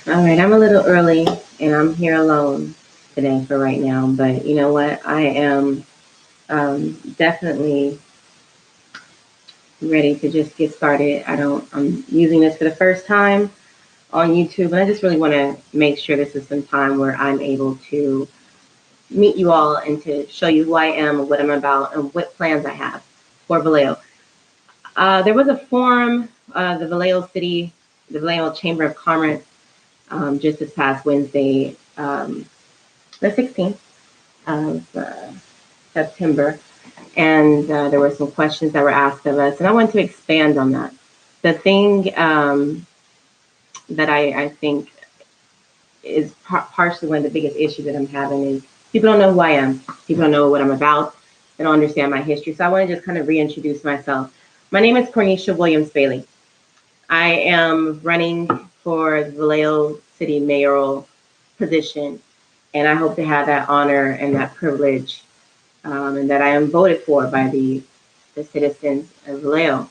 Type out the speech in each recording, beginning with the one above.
All right, I'm a little early and I'm here alone today for right now, but you know what? I am definitely ready to just get started. I'm using this for the first time on YouTube, and I just really want to make sure this is some time where I'm able to meet you all and to show you who I am, what I'm about, and what plans I have for Vallejo. There was a forum, the Vallejo Chamber of Commerce, just this past Wednesday, the 16th of September, and there were some questions that were asked of us, and I want to expand on that. The thing that I think is partially one of the biggest issues that I'm having is people don't know who I am. People don't know what I'm about. They don't understand my history. So I want to just kind of reintroduce myself. My name is Cornisha Williams-Bailey. I am running for the Vallejo City mayoral position, and I hope to have that honor and that privilege, and that I am voted for by the citizens of Vallejo.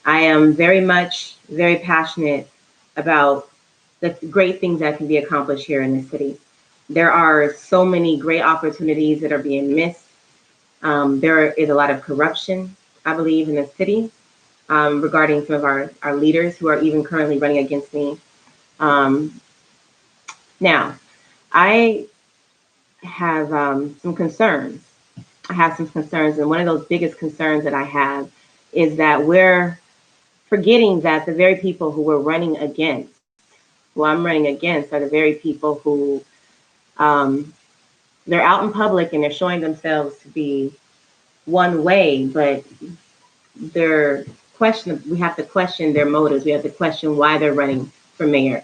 I am very passionate about the great things that can be accomplished here in the city. There are so many great opportunities that are being missed. There is a lot of corruption, I believe, in the city, regarding some of our leaders who are even currently running against me. Now, I have some concerns. I have some concerns, and one of those biggest concerns that I have is that we're forgetting that the very people who we're running against, who I'm running against, are the very people who they're out in public and they're showing themselves to be one way, but we have to question their motives. We have to question why they're running for mayor.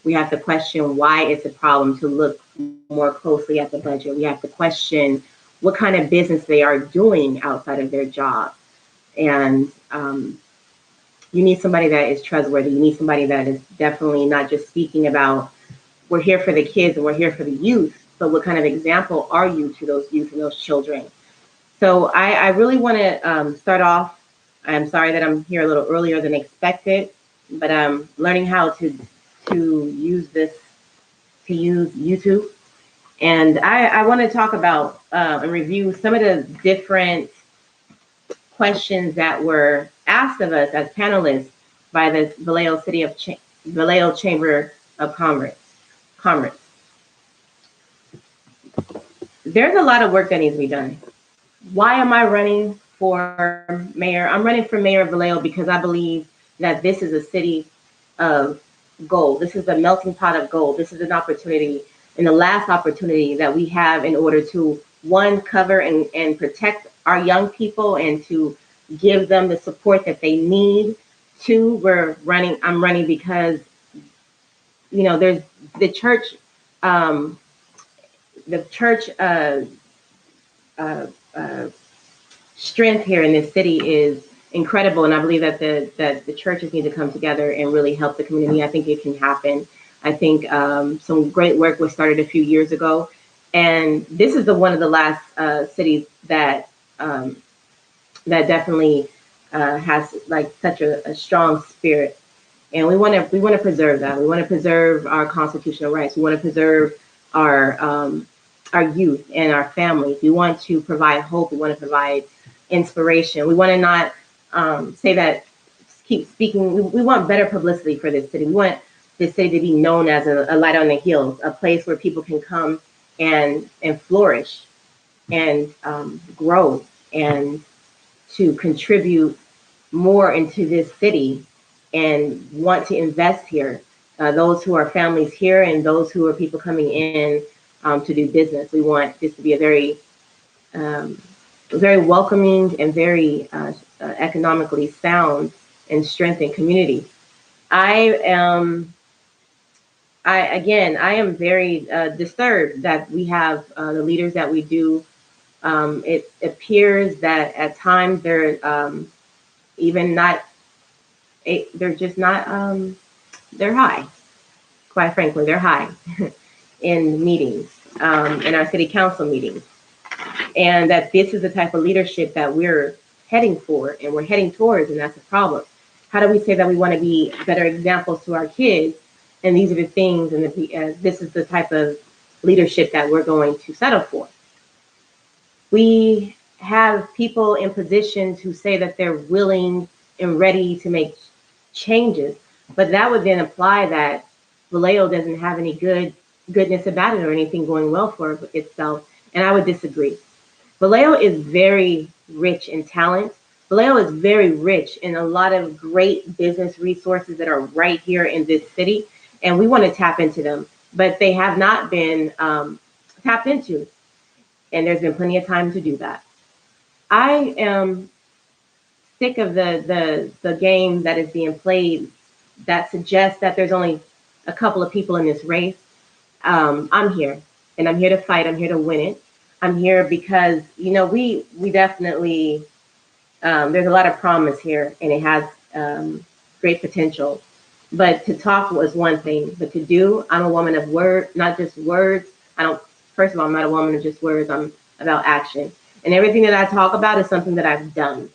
We have to question why it's a problem to look more closely at the budget. We have to question what kind of business they are doing outside of their job. And you need somebody that is trustworthy. You need somebody that is definitely not just speaking about, we're here for the kids and we're here for the youth, but what kind of example are you to those youth and those children? So I really want to start off. I'm sorry that I'm here a little earlier than expected, but I'm learning how to use YouTube. And I want to talk about and review some of the different questions that were asked of us as panelists by the Vallejo Chamber of Commerce. There's a lot of work that needs to be done. Why am I running for mayor? I'm running for mayor of Vallejo because I believe that this is a city of gold. This is a melting pot of gold. This is an opportunity, and the last opportunity that we have in order to, one, cover and protect our young people and to give them the support that they need. Two, I'm running because, you know, there's the church strength here in this city is incredible, and I believe that the churches need to come together and really help the community. I think it can happen. I think some great work was started a few years ago, and this is one of the last cities that definitely has like such a strong spirit, and we want to preserve that. We want to preserve our constitutional rights. We want to preserve our youth and our families. We want to provide hope. We want to provide inspiration. We want to not say that, keep speaking. We want better publicity for this city. We want this city to be known as a light on the hills, a place where people can come and flourish and grow and to contribute more into this city and want to invest here. Those who are families here and those who are people coming in to do business. We want this to be a very welcoming and very economically sound and strengthened community. I am I am very disturbed that we have the leaders that we do. It appears that at times they're even not, they're just not, they're high. Quite frankly, they're high in meetings, in our city council meetings. And that this is the type of leadership that we're heading for and we're heading towards, and that's a problem. How do we say that we want to be better examples to our kids, and these are the things, and this is the type of leadership that we're going to settle for? We have people in positions who say that they're willing and ready to make changes, but that would then imply that Vallejo doesn't have any goodness about it or anything going well for itself, and I would disagree. Vallejo is very rich in talent. Vallejo is very rich in a lot of great business resources that are right here in this city, and we want to tap into them, but they have not been tapped into, and there's been plenty of time to do that. I am sick of the game that is being played that suggests that there's only a couple of people in this race. I'm here, and I'm here to fight. I'm here to win it. I'm here because we definitely there's a lot of promise here, and it has great potential. But to talk was one thing, but to do, I'm a woman of word, not just words. I don't. First of all, I'm not a woman of just words. I'm about action, and everything that I talk about is something that I've done.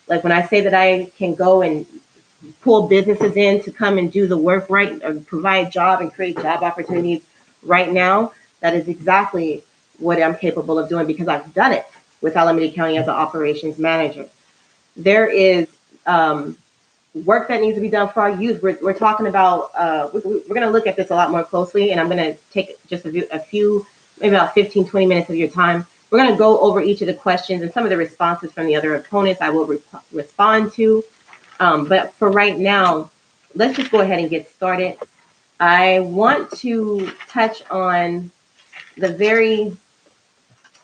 Like when I say that I can go and pull businesses in to come and do the work right, or provide job and create job opportunities right now, that is exactly what I'm capable of doing because I've done it with Alameda County as an operations manager. There is work that needs to be done for our youth. We're talking about, we're going to look at this a lot more closely, and I'm going to take just a few, maybe about 15, 20 minutes of your time. We're going to go over each of the questions and some of the responses from the other opponents I will respond to. But for right now, let's just go ahead and get started. I want to touch on the very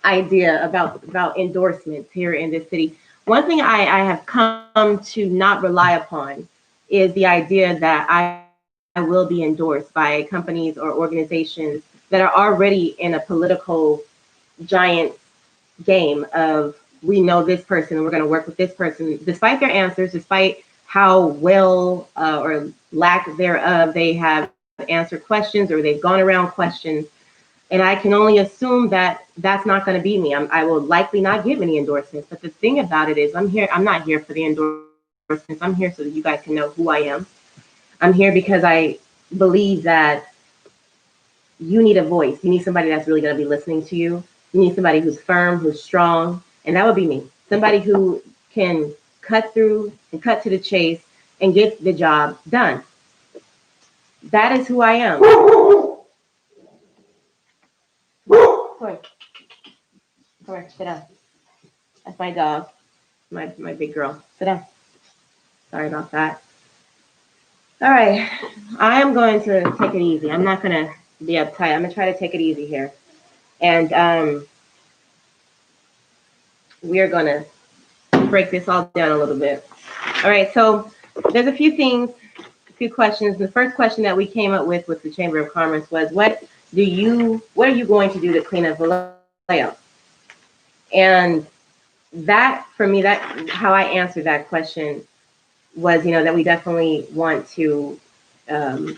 idea about endorsements here in this city. One thing I have come to not rely upon is the idea that I will be endorsed by companies or organizations that are already in a political giant game of, we know this person and we're going to work with this person, despite their answers, despite how well or lack thereof they have answered questions or they've gone around questions. And I can only assume that that's not going to be me. I will likely not give any endorsements. But the thing about it is, I'm not here for the endorsements. I'm here so that you guys can know who I am. I'm here because I believe that you need a voice. You need somebody that's really going to be listening to you. You need somebody who's firm, who's strong. And that would be me. Somebody who can cut through and cut to the chase and get the job done. That is who I am. Come here, sit down. That's my dog, my big girl. Sit down. Sorry about that. All right, I am going to take it easy. I'm not going to be uptight. I'm going to try to take it easy here. And we are going to break this all down a little bit. All right, so there's a few things, a few questions. The first question that we came up with the Chamber of Commerce was, what are you going to do to clean up Vallejo? And that, for me, that how I answered that question was, that we definitely want to, one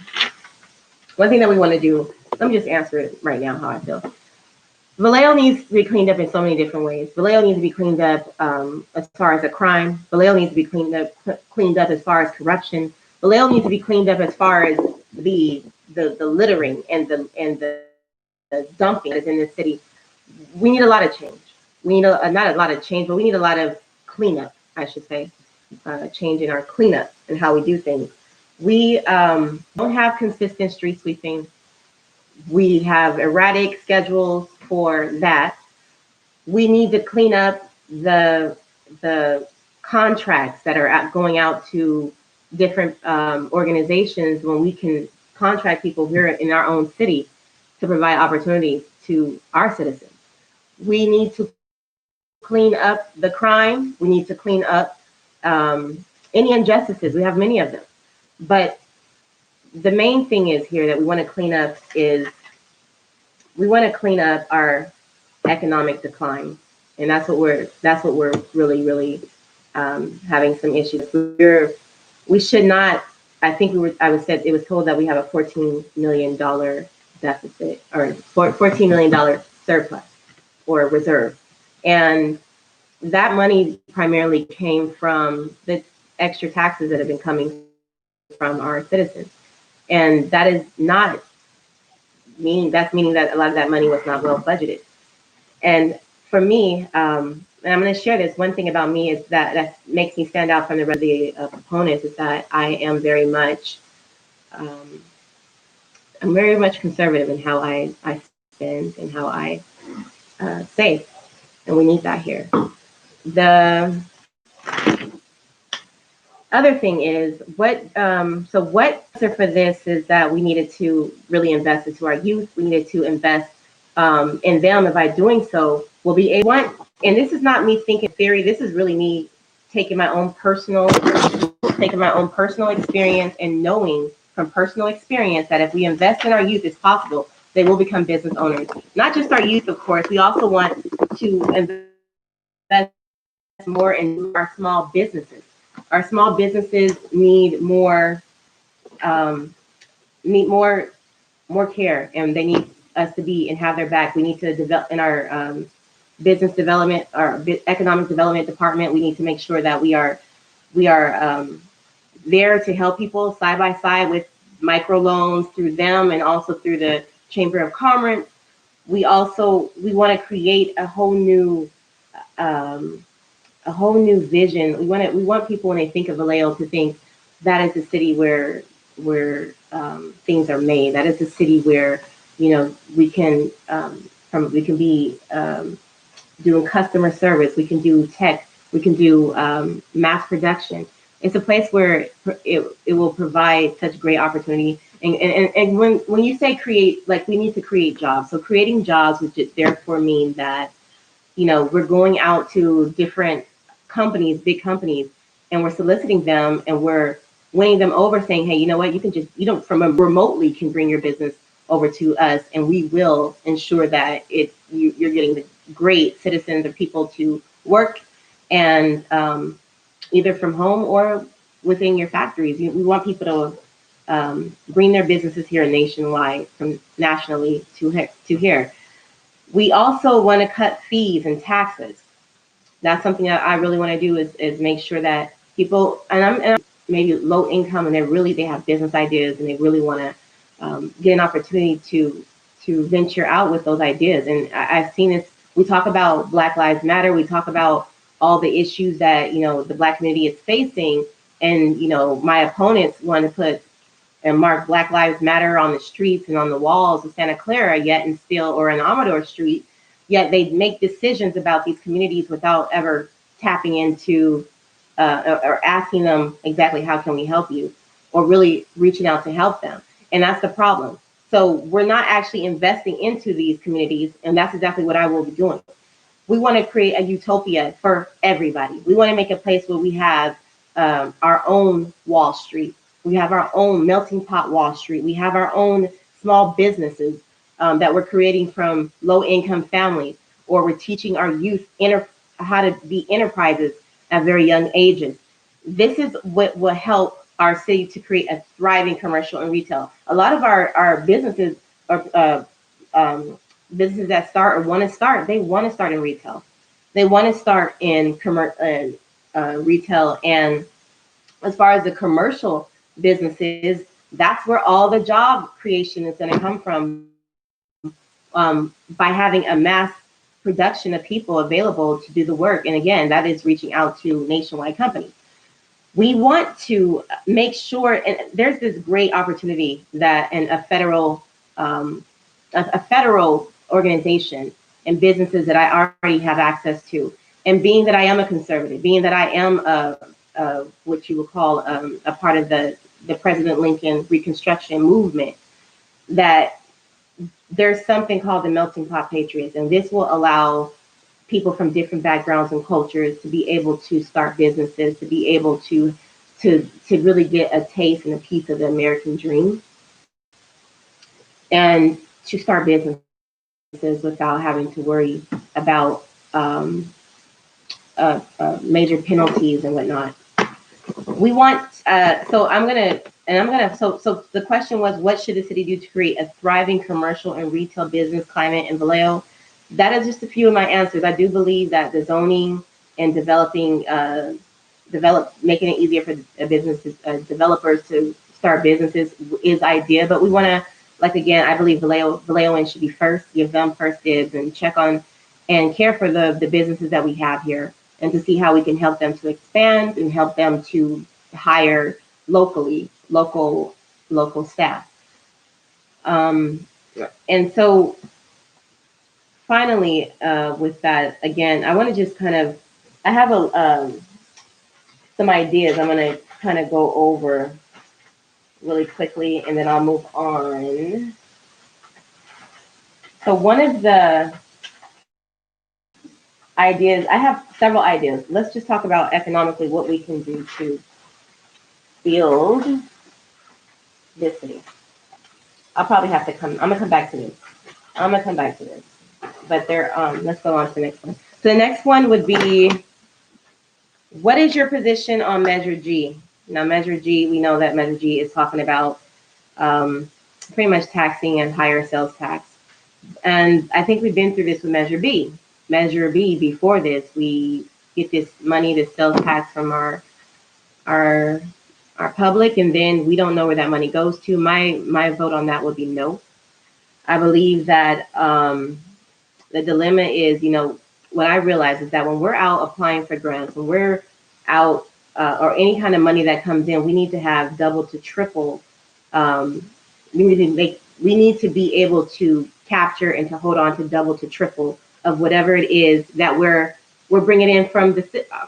thing that we want to do, let me just answer it right now how I feel. Vallejo needs to be cleaned up in so many different ways. Vallejo needs to be cleaned up as far as a crime. Vallejo needs to be cleaned up as far as corruption. Vallejo needs to be cleaned up as far as the littering and the dumping that is in the city. We need a lot of change. We need not a lot of change, but we need a lot of cleanup, I should say. Change in our cleanup and how we do things. We don't have consistent street sweeping. We have erratic schedules for that. We need to clean up the contracts that are going out to different organizations when we can contract people here in our own city to provide opportunities to our citizens. We need to clean up the crime. We need to clean up any injustices. We have many of them. But the main thing is here that we want to clean up is we want to clean up our economic decline, and that's what we're really having some issues. We should not. I think I was said it was told that we have a $14 million deficit or $14 million surplus or reserve, and that money primarily came from the extra taxes that have been coming from our citizens, and that is not meaning that a lot of that money was not well budgeted. And for me, and I'm going to share this. One thing about me is that makes me stand out from the rest of the opponents is that um, I'm very much conservative in how I spend and how I save, and we need that here. The other thing is what answer for this is that we needed to really invest into our youth. We needed to invest in them, and by doing so, we'll be able. And this is not me thinking theory. This is really me taking my own personal experience and knowing from personal experience that if we invest in our youth, it's possible they will become business owners. Not just our youth, of course. We also want to invest more in our small businesses. Our small businesses need more need more care, and they need us to be and have their back. We need to develop in our business development, our economic development department. We need to make sure that we are there to help people side by side with microloans through them and also through the Chamber of Commerce. We want to create a whole new vision. We want people when they think of Vallejo to think that is the city where things are made. That is the city where we can be doing customer service. We can do tech. We can do mass production. It's a place where it will provide such great opportunity. And when you say create, like we need to create jobs. So creating jobs would just therefore mean that we're going out to different companies, big companies, and we're soliciting them and we're winning them over, saying, hey, you know what, from remotely can bring your business over to us, and we will ensure that you're getting the great citizens or people to work and either from home or within your factories. We want people to bring their businesses here nationwide, from nationally to here. We also want to cut fees and taxes. That's something that I really want to do is make sure that people, and I'm maybe low income and they have business ideas and they really want to get an opportunity to venture out with those ideas. And I've seen this. We talk about Black Lives Matter. We talk about all the issues that the Black community is facing, and my opponents want to put and mark Black Lives Matter on the streets and on the walls of Santa Clara, or in Amador Street, yet they make decisions about these communities without ever tapping into or asking them exactly how can we help you, or really reaching out to help them. And that's the problem. So we're not actually investing into these communities, and that's exactly what I will be doing. We want to create a utopia for everybody. We want to make a place where we have our own Wall Street. We have our own melting pot Wall Street. We have our own small businesses that we're creating from low-income families, or we're teaching our youth how to be enterprises at very young ages. This is what will help our city to create a thriving commercial and retail. A lot of our businesses are businesses that start or want to start. They want to start in retail. They want to start in retail. And as far as the commercial businesses, that's where all the job creation is going to come from, by having a mass production of people available to do the work. And again, that is reaching out to nationwide companies. We want to make sure, and there's this great opportunity that in a federal organization and businesses that I already have access to. And being that I am a conservative, being that I am what you would call a part of the President Lincoln Reconstruction movement, that there's something called the melting pot patriots, and this will allow people from different backgrounds and cultures to be able to start businesses, to be able to to really get a taste and a piece of the American dream, and to start businesses without having to worry about major penalties and whatnot. We want, so the question was, what should the city do to create a thriving commercial and retail business climate in Vallejo? That is just a few of my answers. I do believe that the zoning and making it easier for businesses, developers to start businesses is idea, but we want to, like, again, I believe Vallejoans should be first, give them first dibs and check on and care for the businesses that we have here, and to see how we can help them to expand and help them to hire local staff. And so finally, with that, again, I want to just kind of, I have some ideas I'm going to kind of go over really quickly, and then I'll move on. So one of the ideas, I have several ideas. Let's just talk about economically what we can do to build this city. I'll probably have to I'm gonna come back to this. But let's go on to the next one. So the next one would be, what is your position on Measure G? Now, Measure G, we know that Measure G is talking about pretty much taxing and higher sales tax. And I think we've been through this with Measure B. Measure B, before this, we get this money, this sales tax from our public, and then we don't know where that money goes to. My vote on that would be no. I believe that the dilemma is, what I realize is that when we're out applying for grants, when we're out or any kind of money that comes in, we need to have double to triple. We need to be able to capture and to hold on to double to triple of whatever it is that we're bringing in from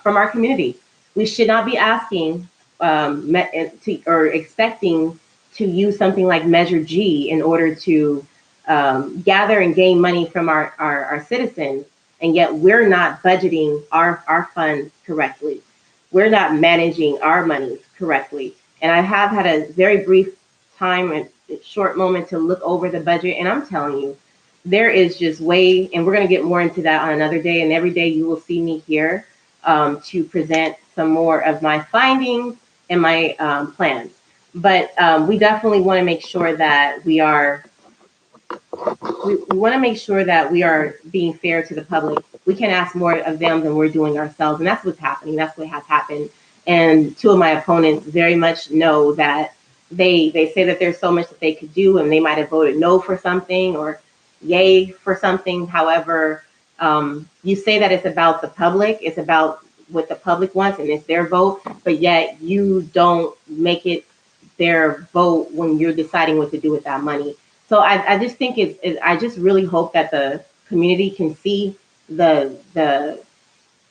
our community. We should not be asking or expecting to use something like Measure G in order to gather and gain money from our citizens, and yet we're not budgeting our funds correctly. We're not managing our money correctly. And I have had a very brief time and short moment to look over the budget, and I'm telling you, there is just and we're going to get more into that on another day, and every day you will see me here to present some more of my findings and my plans. But we definitely want to make sure that we want to make sure that we are being fair to the public. We can ask more of them than we're doing ourselves, and that's what's happening. That's what has happened. And two of my opponents very much know that they say that there's so much that they could do, and they might have voted no for something or yay for something. However, you say that it's about the public, it's about what the public wants, and it's their vote, but yet you don't make it their vote when you're deciding what to do with that money. So I just think I just really hope that the community can see the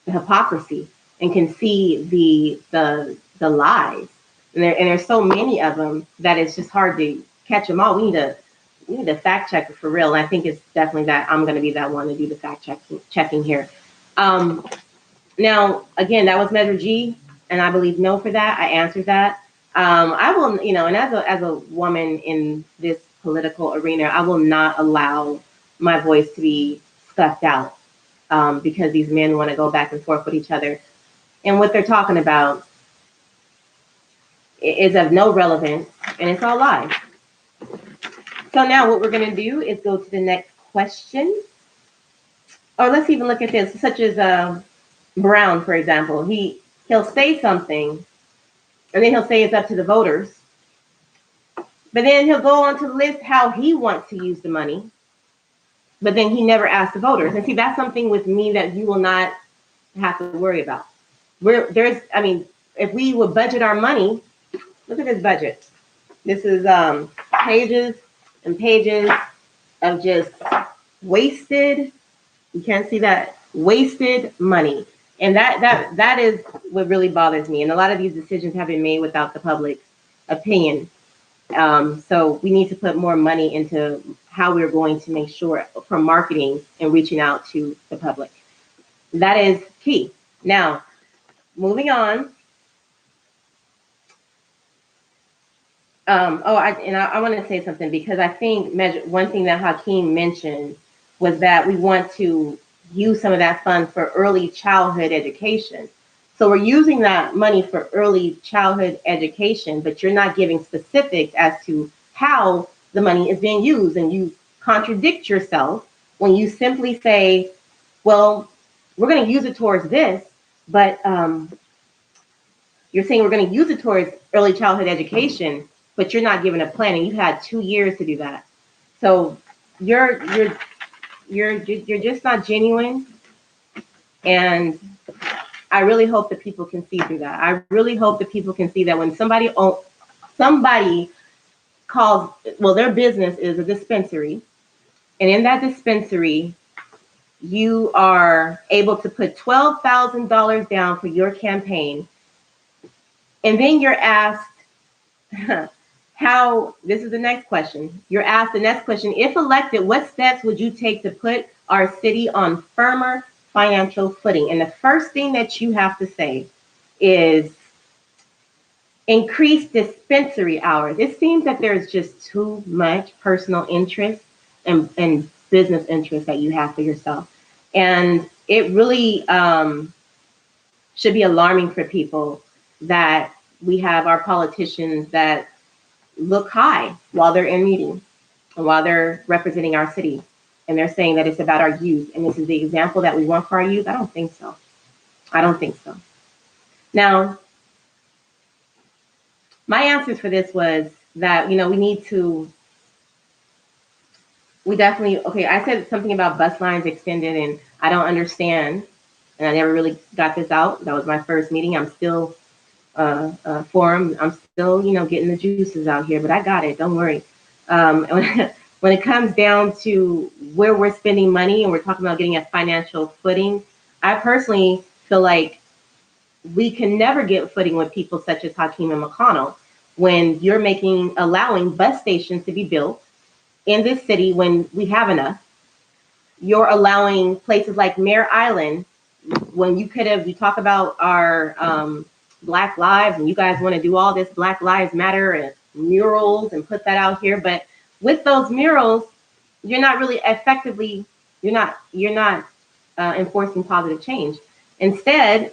hypocrisy and can see the lies. And there's so many of them that it's just hard to catch them all. We need a fact checker for real. And I think it's definitely that I'm going to be that one to do the fact checking here. Now, again, that was Measure G, and I believe no for that. I answered that. I will, and as a woman in this political arena, I will not allow my voice to be scuffed out because these men want to go back and forth with each other. And what they're talking about is of no relevance, and it's all lies. So now what we're going to do is go to the next question. Or let's even look at this, such as Brown, for example. He'll say something, and then he'll say it's up to the voters. But then he'll go on to list how he wants to use the money. But then he never asks the voters. And see, that's something with me that you will not have to worry about. If we would budget our money, look at this budget. This is pages and pages of just wasted, you can't see that, wasted money. And that is what really bothers me. And a lot of these decisions have been made without the public's opinion. So we need to put more money into how we're going to make sure from marketing and reaching out to the public. That is key. Now, moving on. I want to say something because I think one thing that Hakeem mentioned was that we want to use some of that fund for early childhood education. So we're using that money for early childhood education, but you're not giving specifics as to how the money is being used. And you contradict yourself when you simply say, well, we're going to use it towards this, but you're saying we're going to use it towards early childhood education, but you're not giving a plan, and you've had 2 years to do that. So you're just not genuine, and I really hope that people can see through that. I really hope that people can see that when somebody calls, well, their business is a dispensary, and in that dispensary, you are able to put $12,000 down for your campaign, and then you're asked how, this is the next question. You're asked the next question, if elected, what steps would you take to put our city on firmer financial footing? And the first thing that you have to say is increase dispensary hours. It seems that there's just too much personal interest and business interest that you have for yourself. And it really should be alarming for people that we have our politicians that look high while they're in meeting and while they're representing our city. And they're saying that it's about our youth. And this is the example that we want for our youth. I don't think so. I don't think so. Now, my answers for this was that, we definitely, okay, I said something about bus lines extended, and I don't understand. And I never really got this out. That was my first meeting. I'm still forum. I'm still, getting the juices out here, but I got it. Don't worry. When it comes down to where we're spending money and we're talking about getting a financial footing, I personally feel like we can never get footing with people such as Hakeem and McConnell when you're allowing bus stations to be built in this city when we have enough. You're allowing places like Mare Island when you talk about our Black lives, and you guys want to do all this Black Lives Matter and murals and put that out here, but with those murals, you're not really effectively, you're not enforcing positive change. Instead,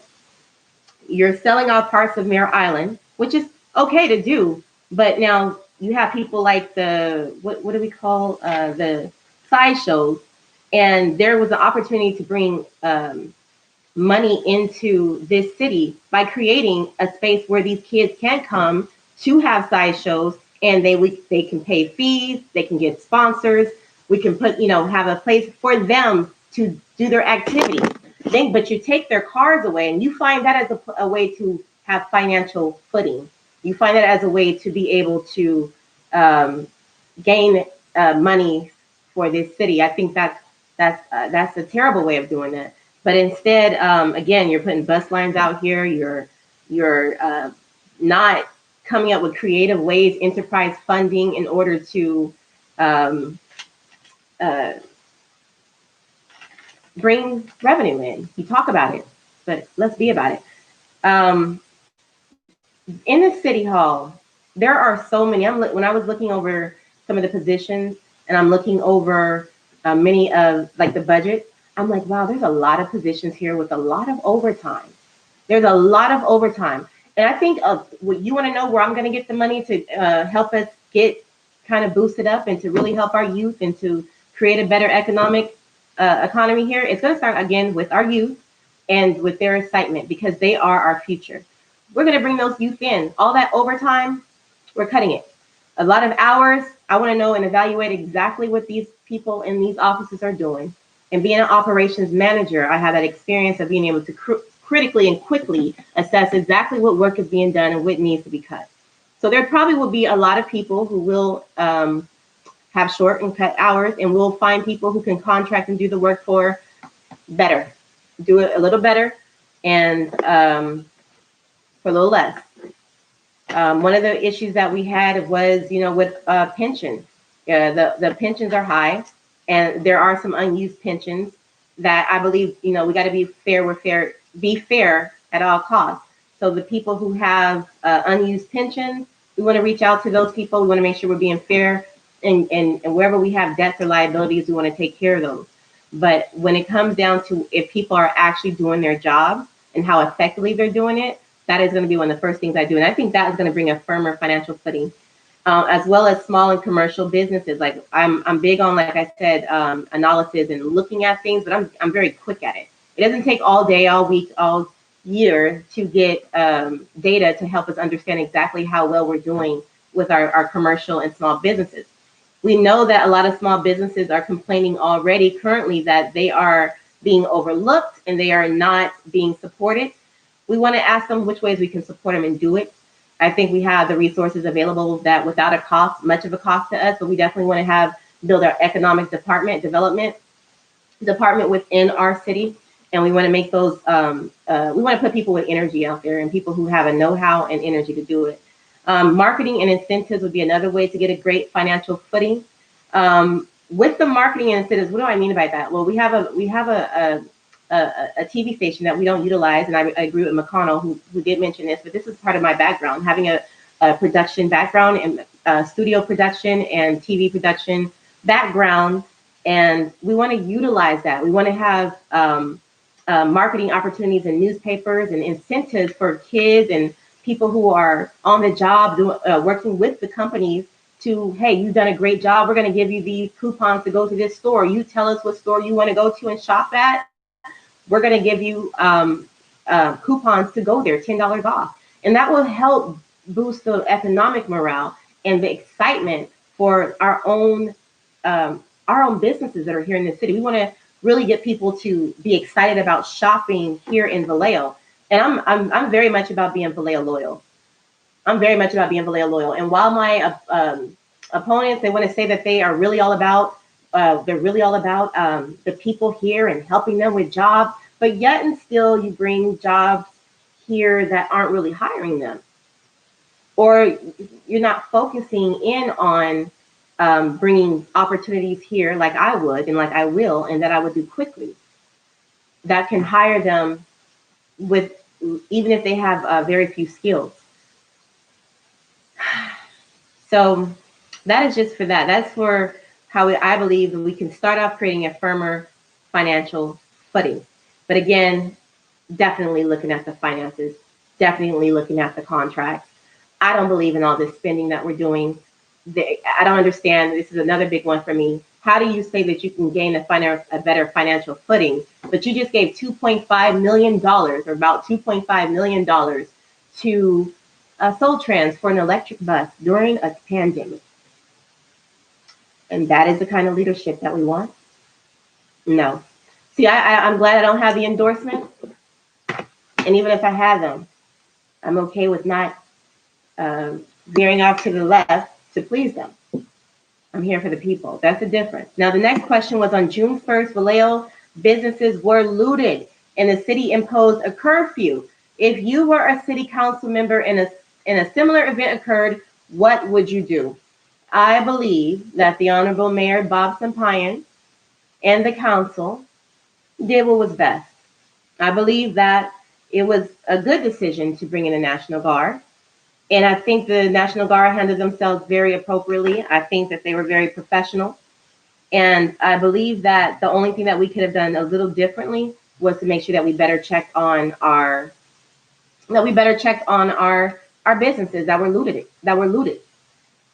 you're selling off parts of Mare Island, which is okay to do, but now you have people like what do we call the sideshows, and there was an opportunity to bring money into this city by creating a space where these kids can come to have sideshows, and they can pay fees, they can get sponsors, we can have a place for them to do their activities. But you take their cars away, and you find that as a way to have financial footing. You find that as a way to be able to gain money for this city. I think that's a terrible way of doing that. But instead, again, you're putting bus lines out here. You're not coming up with creative ways, enterprise funding, in order to bring revenue in. You talk about it, but let's be about it. In the city hall, there are so many. When I was looking over some of the positions, and I'm looking over many of the budget, I'm like, wow, there's a lot of positions here with a lot of overtime. There's a lot of overtime. And I think you want to know where I'm going to get the money to help us get kind of boosted up and to really help our youth and to create a better economy here. It's going to start again with our youth and with their excitement, because they are our future. We're going to bring those youth in. All that overtime, we're cutting it. A lot of hours, I want to know and evaluate exactly what these people in these offices are doing. And being an operations manager, I have that experience of being able to critically and quickly assess exactly what work is being done and what needs to be cut. So there probably will be a lot of people who will have short and cut hours, and we'll find people who can contract and do the work for better, do it a little better, and for a little less. One of the issues that we had was, with pensions. The pensions are high, and there are some unused pensions that I believe, we got to be fair. Be fair at all costs. So the people who have unused pensions, We want to reach out to those people. We want to make sure we're being fair, and wherever we have debts or liabilities, we want to take care of those. But when it comes down to if people are actually doing their job and how effectively they're doing it, that is going to be one of the first things I do. And I think that is going to bring a firmer financial footing, as well as small and commercial businesses. Like I'm big on, like I said, analysis and looking at things, but I'm very quick at it. It doesn't take all day, all week, all year to get data to help us understand exactly how well we're doing with our commercial and small businesses. We know that a lot of small businesses are complaining already currently that they are being overlooked and they are not being supported. We want to ask them which ways we can support them and do it. I think we have the resources available that without a cost, much of a cost to us, but we definitely want to build our economic development department within our city. And we want to make those, we want to put people with energy out there and people who have a know-how and energy to do it. Marketing and incentives would be another way to get a great financial footing. With the marketing and incentives, what do I mean by that? Well, we have a TV station that we don't utilize, and I agree with McConnell, who did mention this, but this is part of my background, having a production background and studio production and TV production background, and we want to utilize that. We want to have marketing opportunities in newspapers and incentives for kids and people who are on the job working with the companies to, hey, you've done a great job. We're going to give you these coupons to go to this store. You tell us what store you want to go to and shop at. We're going to give you coupons to go there, $10 off. And that will help boost the economic morale and the excitement for our own businesses that are here in the city. We want to really get people to be excited about shopping here in Vallejo. And I'm very much about being Vallejo loyal. I'm very much about being Vallejo loyal. And while my opponents, they want to say that they are really all about, the people here and helping them with jobs, but yet and still you bring jobs here that aren't really hiring them. Or you're not focusing in on bringing opportunities here like I would and like I will, and that I would do quickly, that can hire them with, even if they have very few skills. So that is just for that. That's for how I believe that we can start off creating a firmer financial footing. But again, definitely looking at the finances, definitely looking at the contracts. I don't believe in all this spending that we're doing. I don't understand. This is another big one for me. How do you say that you can gain a better financial footing, but you just gave $2.5 million, or about $2.5 million to Soul Trans for an electric bus during a pandemic? And that is the kind of leadership that we want? No. See, I'm glad I don't have the endorsement. And even if I had them, I'm okay with not veering off to the left to please them. I'm here for the people. That's the difference. Now, the next question was on June 1st, Vallejo businesses were looted and the city imposed a curfew. If you were a city council member and a similar event occurred, what would you do? I believe that the Honorable Mayor Bob Sampayan and the council did what was best. I believe that it was a good decision to bring in the National Guard. And I think the National Guard handled themselves very appropriately. I think that they were very professional. And I believe that the only thing that we could have done a little differently was to make sure that we better checked on our businesses that were looted.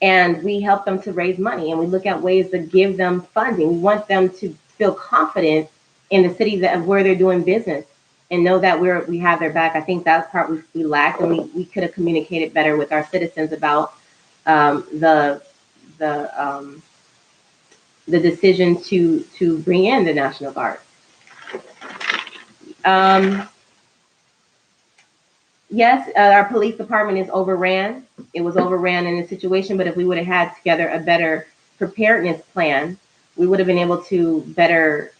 And we help them to raise money, and we look at ways to give them funding. We want them to feel confident in the city where they're doing business and know that we have their back. I think that's part we lacked, and we could have communicated better with our citizens about the decision to bring in the National Guard. Yes, our police department is overran. It was overran in a situation, but if we would have had together a better preparedness plan, we would have been able to better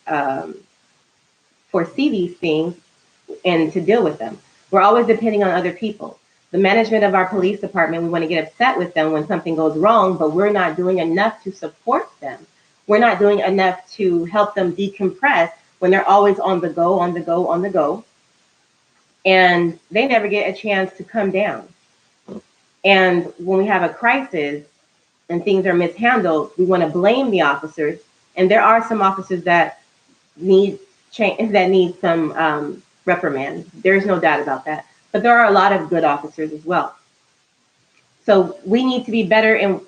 foresee these things and to deal with them. We're always depending on other people. The management of our police department, we want to get upset with them when something goes wrong, but we're not doing enough to support them. We're not doing enough to help them decompress when they're always on the go. And they never get a chance to come down. And when we have a crisis and things are mishandled, we want to blame the officers. And there are some officers that need change, that need some reprimand. There's no doubt about that. But there are a lot of good officers as well. So we need to be better. And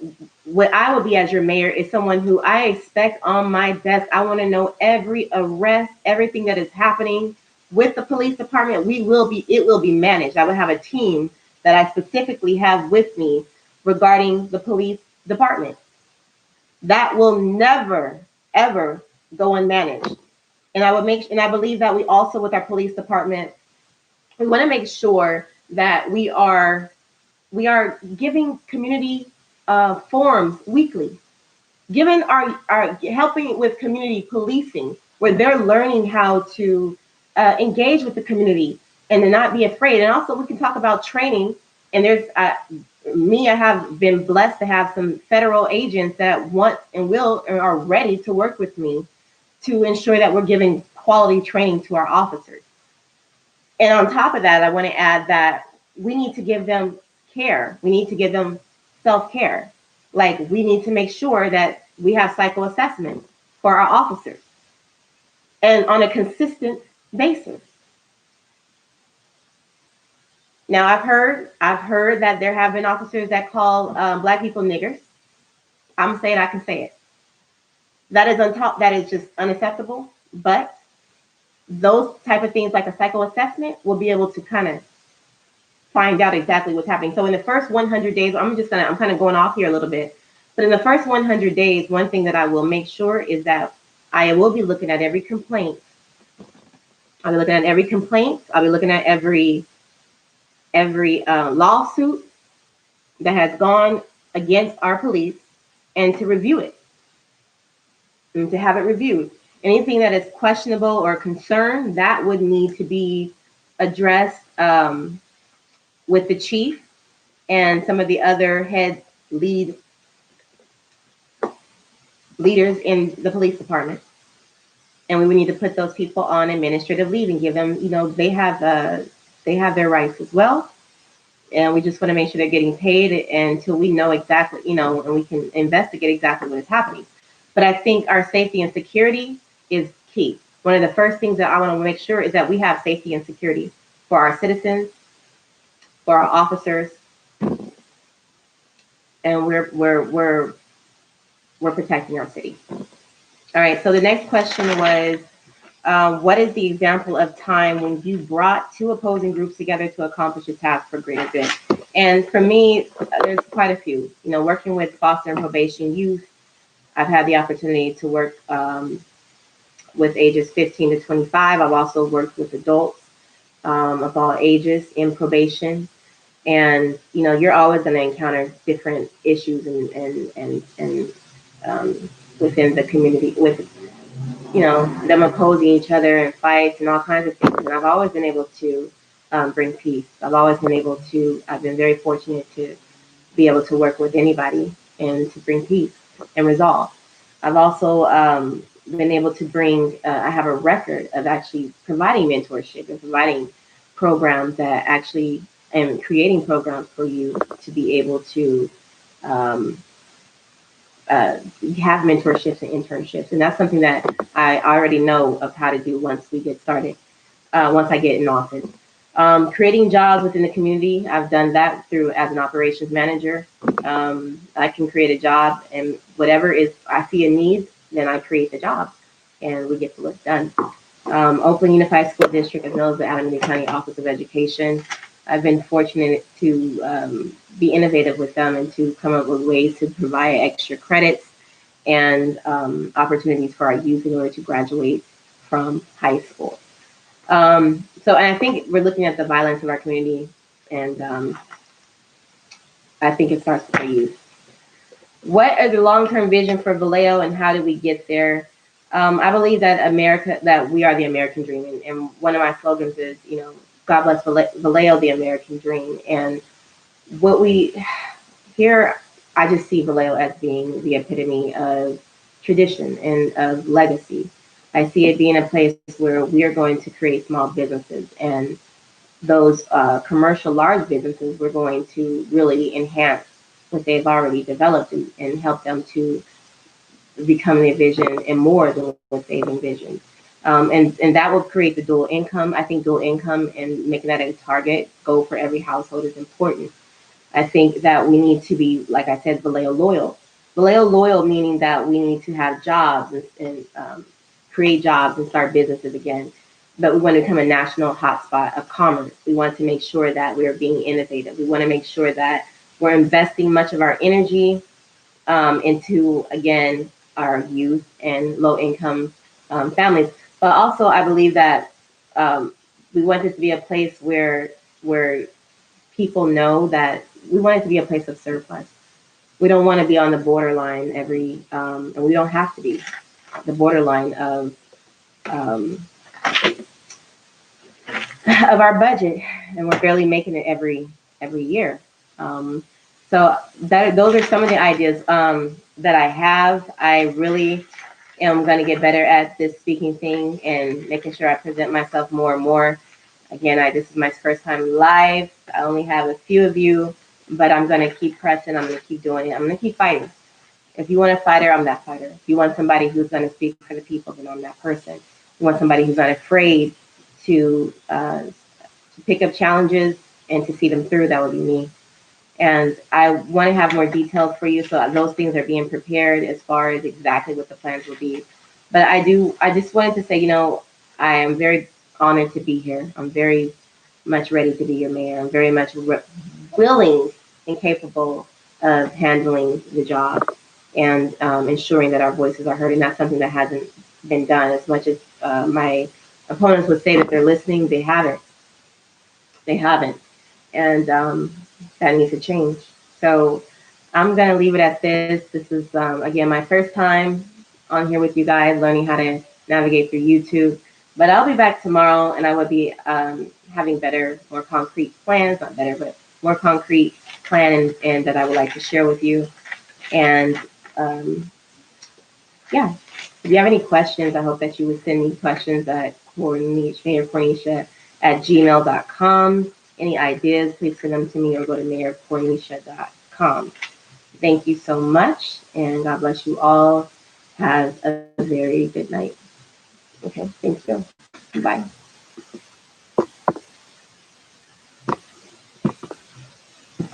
what I will be as your mayor is someone who I expect on my desk. I want to know every arrest, everything that is happening with the police department. It will be managed. I will have a team that I specifically have with me regarding the police department. That will never, ever go unmanaged. And I believe that we also, with our police department, we want to make sure that we are giving community forums weekly, giving our helping with community policing, where they're learning how to engage with the community and to not be afraid. And also, we can talk about training. And there's I have been blessed to have some federal agents that want and will and are ready to work with me to ensure that we're giving quality training to our officers. And on top of that, I want to add that we need to give them care. We need to give them self-care. Like, we need to make sure that we have psycho-assessment for our officers and on a consistent basis. Now, I've heard that there have been officers that call Black people niggers. I'm saying I can say it. That is just unacceptable. But those type of things, like a psycho-assessment, will be able to kind of find out exactly what's happening. So in the first 100 days, I'm kind of going off here a little bit, but in the first 100 days, one thing that I will make sure is that I will be looking at every complaint. I'll be looking at every complaint. I'll be looking at every lawsuit that has gone against our police, and to review it, and to have it reviewed. Anything that is questionable or concerned, that would need to be addressed with the chief and some of the other leaders in the police department. And we would need to put those people on administrative leave and give them, they have their rights as well. And we just want to make sure they're getting paid until we know exactly, and we can investigate exactly what is happening. But I think our safety and security is key. One of the first things that I want to make sure is that we have safety and security for our citizens, for our officers, and we're protecting our city. All right. So the next question was, what is the example of time when you brought two opposing groups together to accomplish a task for greater good? And for me, there's quite a few. Working with foster and probation youth, I've had the opportunity to work with ages 15 to 25. I've also worked with adults of all ages in probation. And you're always going to encounter different issues and within the community, with them opposing each other and fights and all kinds of things. And I've always been able to bring peace. I've been very fortunate to be able to work with anybody and to bring peace and resolve. I've also been able to I have a record of actually providing mentorship and providing programs that actually, and creating programs for you to be able to have mentorships and internships. And that's something that I already know of how to do once we get started, once I get in office. Creating jobs within the community, I've done that as an operations manager. I can create a job, and whatever I see a need, then I create the job, and we get the work done. Oakland Unified School District, as well as the Alameda County Office of Education, I've been fortunate to be innovative with them and to come up with ways to provide extra credits and opportunities for our youth in order to graduate from high school. And I think we're looking at the violence of our community, and I think it starts with our youth. What are the long-term vision for Vallejo, and how do we get there? I believe that we are the American dream, and one of my slogans is, God bless Vallejo, the American dream. And I just see Vallejo as being the epitome of tradition and of legacy. I see it being a place where we are going to create small businesses and those commercial large businesses, we're going to really enhance what they've already developed and help them to become their vision and more than what they've envisioned. And that will create the dual income. I think dual income and making that a target goal for every household is important. I think that we need to be, like I said, Vallejo loyal. Vallejo loyal meaning that we need to have jobs and create jobs and start businesses again. But we want to become a national hotspot of commerce. We want to make sure that we are being innovative. We want to make sure that we're investing much of our energy into, again, our youth and low income families. But also, I believe that we want this to be a place where people know that we want it to be a place of surplus. We don't want to be on the borderline and we don't have to be the borderline um, of our budget, and we're barely making it every year. Um, so those are some of the ideas that I have. I really am going to get better at this speaking thing and making sure I present myself more and more. Again, this is my first time live. I only have a few of you, but I'm going to keep pressing. I'm going to keep doing it. I'm going to keep fighting. If you want a fighter, I'm that fighter. If you want somebody who's going to speak for the people, then I'm that person. If you want somebody who's not afraid to pick up challenges and to see them through, that would be me. And I want to have more details for you, so those things are being prepared as far as exactly what the plans will be. But I just wanted to say, I am very honored to be here. I'm very much ready to be your mayor. I'm very much willing and capable of handling the job and ensuring that our voices are heard. And that's something that hasn't been done. As much as my opponents would say that they're listening, they haven't. They haven't. And that needs to change. So I'm going to leave it at this. This is, again, my first time on here with you guys, learning how to navigate through YouTube. But I'll be back tomorrow, and I will be having better, more concrete plans, not better, but more concrete plan and that I would like to share with you. And yeah, if you have any questions, I hope that you would send me questions at mayorcornisha@gmail.com. Any ideas, please send them to me or go to mayorcornisha.com. Thank you so much, and God bless you all. Have a very good night. Okay, thank you. Bye.